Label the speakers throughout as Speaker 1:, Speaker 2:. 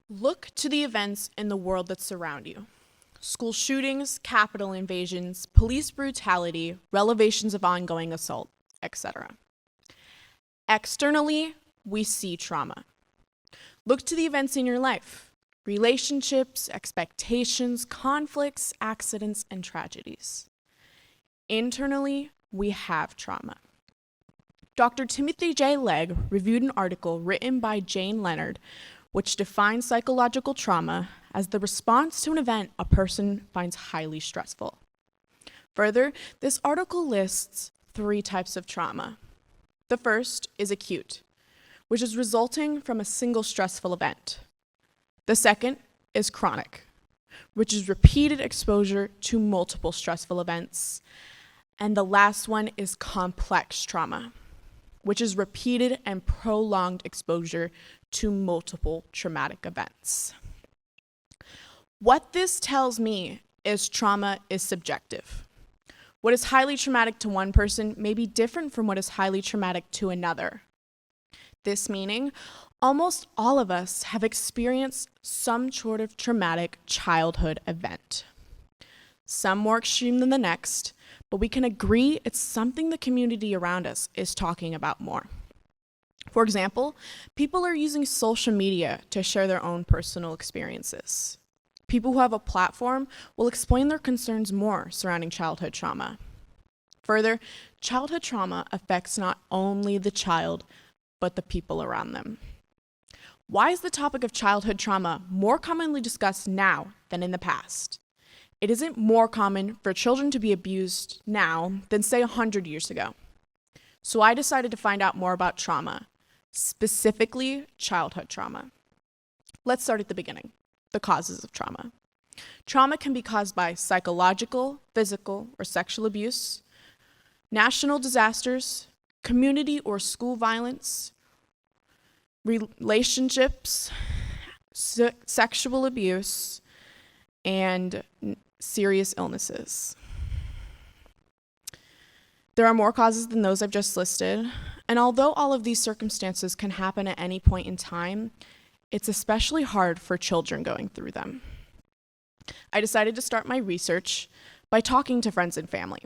Speaker 1: Look to the events in the world that surround you. School shootings, Capitol invasions, police brutality, revelations of ongoing assault, etc. Externally, we see trauma. Look to the events in your life: relationships, expectations, conflicts, accidents, and tragedies. Internally, we have trauma. Dr. Timothy J. Legg reviewed an article written by Jane Leonard, which defines psychological trauma as the response to an event a person finds highly stressful. Further, this article lists 3 types of trauma. The first is acute, which is resulting from a single stressful event. The second is chronic, which is repeated exposure to multiple stressful events. And the last one is complex trauma, which is repeated and prolonged exposure to multiple traumatic events. What this tells me is trauma is subjective. What is highly traumatic to one person may be different from what is highly traumatic to another. This meaning, almost all of us have experienced some sort of traumatic childhood event. Some more extreme than the next, but we can agree it's something the community around us is talking about more. For example, people are using social media to share their own personal experiences. People who have a platform will explain their concerns more surrounding childhood trauma. Further, childhood trauma affects not only the child, but the people around them. Why is the topic of childhood trauma more commonly discussed now than in the past? It isn't more common for children to be abused now than, say, 100 years ago. So I decided to find out more about trauma, specifically childhood trauma. Let's start at the beginning, the causes of trauma. Trauma can be caused by psychological, physical, or sexual abuse, national disasters, community or school violence, relationships, sexual abuse, and serious illnesses. There are more causes than those I've just listed, and although all of these circumstances can happen at any point in time, it's especially hard for children going through them. I decided to start my research by talking to friends and family.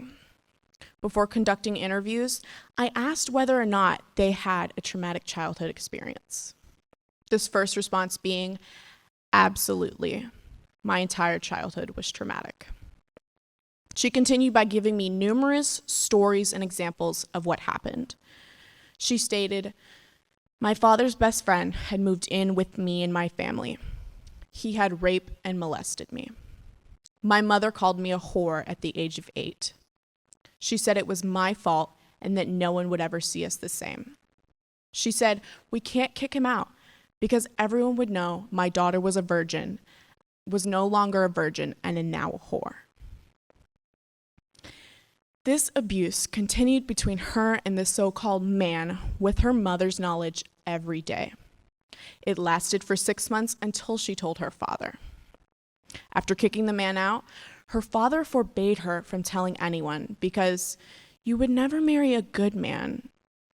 Speaker 1: Before conducting interviews, I asked whether or not they had a traumatic childhood experience. This first response being, absolutely. My entire childhood was traumatic. She continued by giving me numerous stories and examples of what happened. She stated, my father's best friend had moved in with me and my family. He had raped and molested me. My mother called me a whore at the age of 8. She said it was my fault and that no one would ever see us the same. She said, we can't kick him out because everyone would know my daughter was a virgin, was no longer a virgin, and is now a whore. This abuse continued between her and the so-called man with her mother's knowledge every day. It lasted for 6 months until she told her father. After kicking the man out, her father forbade her from telling anyone because you would never marry a good man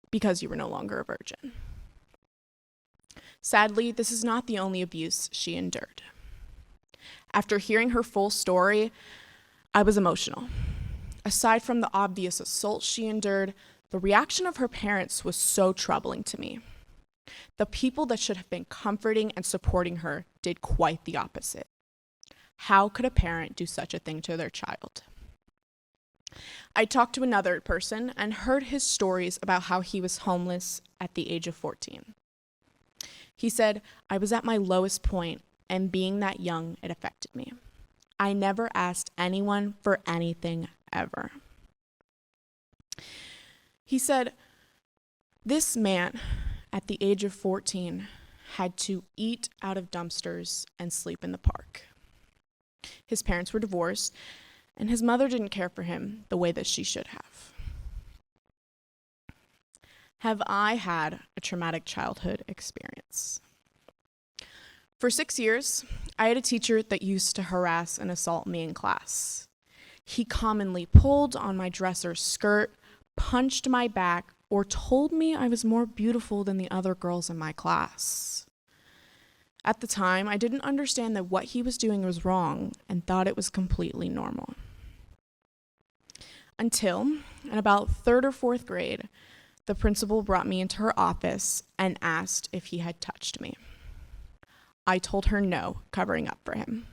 Speaker 1: because you were no longer a virgin. Sadly, this is not the only abuse she endured. After hearing her full story, I was emotional. Aside from the obvious assault she endured, the reaction of her parents was so troubling to me. The people that should have been comforting and supporting her did quite the opposite. How could a parent do such a thing to their child? I talked to another person and heard his stories about how he was homeless at the age of 14. He said, I was at my lowest point, and being that young, it affected me. I never asked anyone for anything ever. He said, this man at the age of 14 had to eat out of dumpsters and sleep in the park. His parents were divorced, and his mother didn't care for him the way that she should have. Have I had a traumatic childhood experience? For 6 years, I had a teacher that used to harass and assault me in class. He commonly pulled on my dress or skirt, punched my back, or told me I was more beautiful than the other girls in my class. At the time, I didn't understand that what he was doing was wrong and thought it was completely normal. Until, in about 3rd or 4th grade, the principal brought me into her office and asked if he had touched me. I told her no, covering up for him.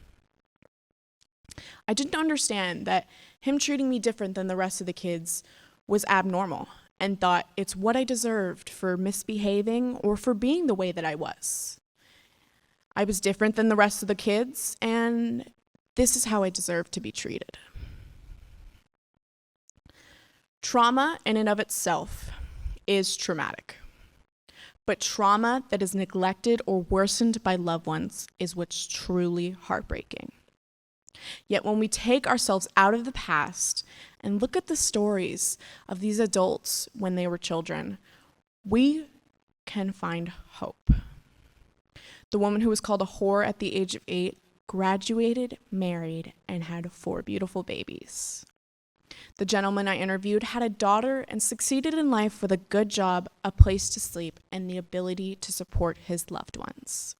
Speaker 1: I didn't understand that him treating me different than the rest of the kids was abnormal and thought it's what I deserved for misbehaving or for being the way that I was. I was different than the rest of the kids, and this is how I deserved to be treated. Trauma in and of itself is traumatic, but trauma that is neglected or worsened by loved ones is what's truly heartbreaking. Yet when we take ourselves out of the past and look at the stories of these adults when they were children, we can find hope. The woman who was called a whore at the age of 8 graduated, married, and had 4 beautiful babies. The gentleman I interviewed had a daughter and succeeded in life with a good job, a place to sleep, and the ability to support his loved ones.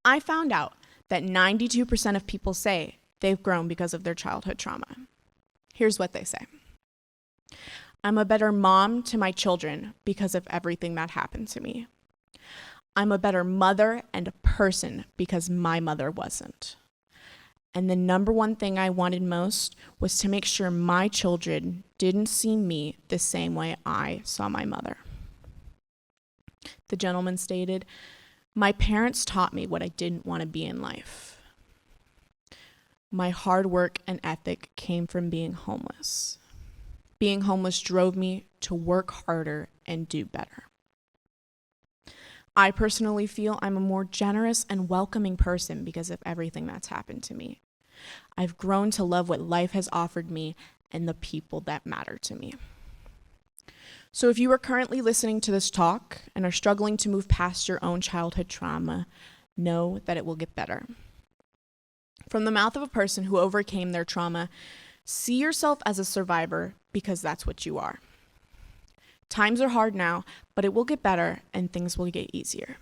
Speaker 1: I found out that 92% of people say they've grown because of their childhood trauma. Here's what they say. I'm a better mom to my children because of everything that happened to me. I'm a better mother and a person because my mother wasn't. And the number one thing I wanted most was to make sure my children didn't see me the same way I saw my mother. The gentleman stated, my parents taught me what I didn't want to be in life. My hard work and ethic came from being homeless. Being homeless drove me to work harder and do better. I personally feel I'm a more generous and welcoming person because of everything that's happened to me. I've grown to love what life has offered me and the people that matter to me. So if you are currently listening to this talk and are struggling to move past your own childhood trauma, know that it will get better. From the mouth of a person who overcame their trauma, see yourself as a survivor because that's what you are. Times are hard now, but it will get better and things will get easier.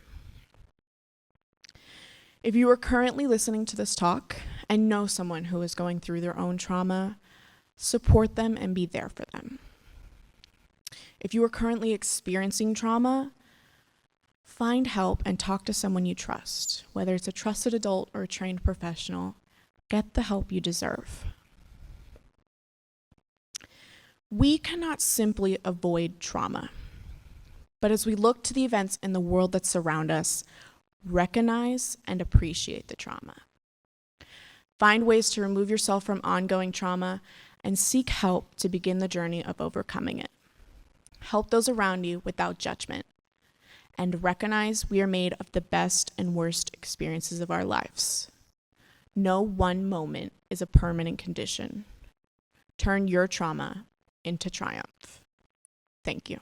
Speaker 1: If you are currently listening to this talk and know someone who is going through their own trauma, support them and be there for them. If you are currently experiencing trauma, find help and talk to someone you trust, whether it's a trusted adult or a trained professional. Get the help you deserve. We cannot simply avoid trauma, but as we look to the events in the world that surround us, recognize and appreciate the trauma. Find ways to remove yourself from ongoing trauma and seek help to begin the journey of overcoming it. Help those around you without judgment, and recognize we are made of the best and worst experiences of our lives. No one moment is a permanent condition. Turn your trauma into triumph. Thank you.